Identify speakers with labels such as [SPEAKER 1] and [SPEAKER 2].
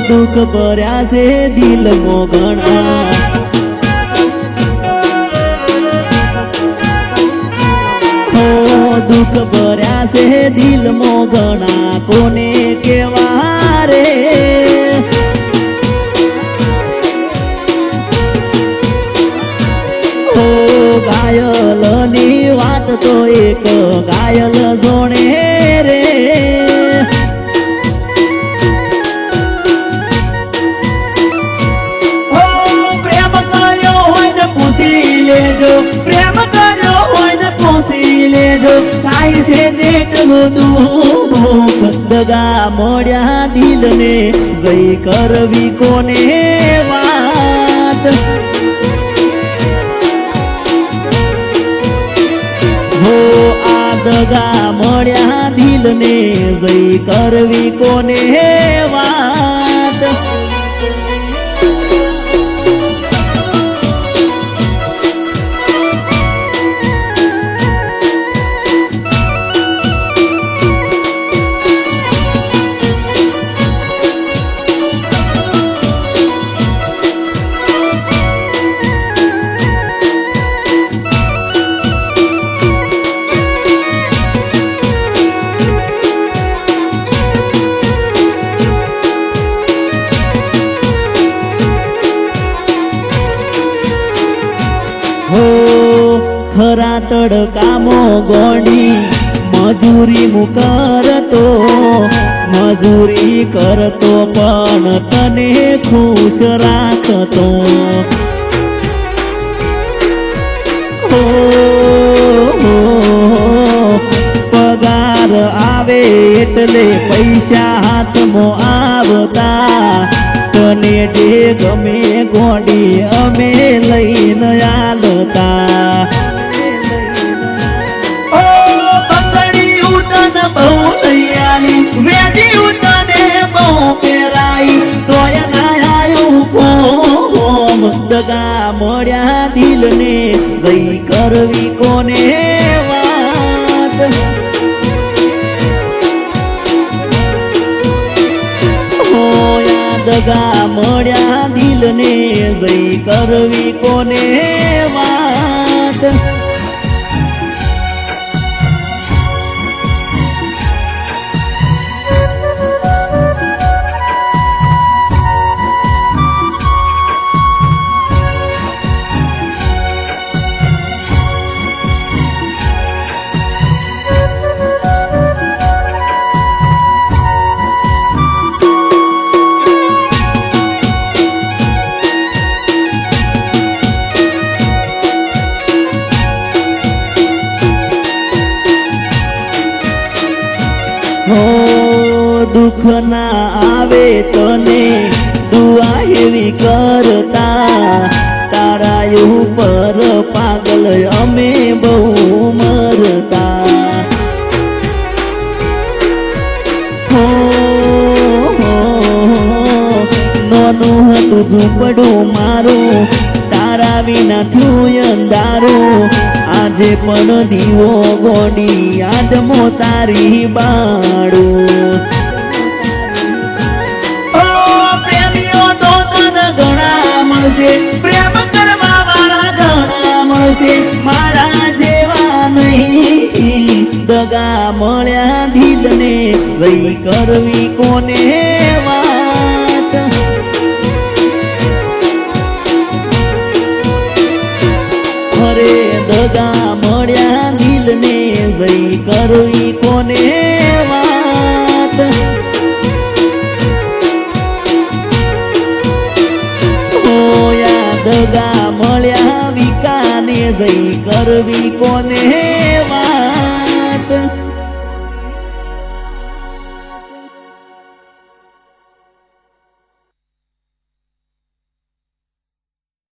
[SPEAKER 1] દુઃખ ભર્યા છે દિલમાં ઘણા દુઃખ ભર્યા છે દિલમાં ઘણા કોને કેવા રે ઘાયલની વાત તો એક ઘાયલ જોણે રે પ્રેમ કર્યો હોય ને પૂછી લેજો પ્રેમ કર્યો હોય ને પૂછી લેજો થાય છે જેટલું દુઃખ દગા મળ્યા દિલને જઈ કરવી કોને વાત હો આ દગા મળ્યા દિલને જઈ કરવી કોને વાત ખરા તડકામાં ગોંડી મજૂરી હું કરતો મજૂરી કરતો પણ તને ખુશ રાખતો પગાર આવે એટલે પૈસા હાથમાં આવતા તને જે ગમે ગોંડી અમે લઈને આલતા બહુ લઈ આલી વેડી ઉતને બહુ પેરાઈ તોય ના આયું કોમ દગા મળ્યા દિલને જઈ કરવી કોને વાત હોયા દગા મળ્યા દિલને જઈ કરવી કોને વાત દુઃખ ના આવે તને દુઆ એવી કરતા તારા ઉપર પાગલ અમે બહુ મરતા નાનું હતું ઝૂંપડું મારું તારા વિના થયું અંધારું આજે પણ દીવો ગોડી યાદમાં તારી બાળું પ્રેમીઓ તો તને ઘણા મળશે પ્રેમ કરવા વાળા ઘણા મળશે મારા જેવા નહીં દગા મળ્યા દિલને જઈ કરવી કોને વાત અરે દગા મળ્યા દિલને જઈ કરવી કોને વાત હોયા દગા મળ્યા વિકાને જઈ કરવી કોને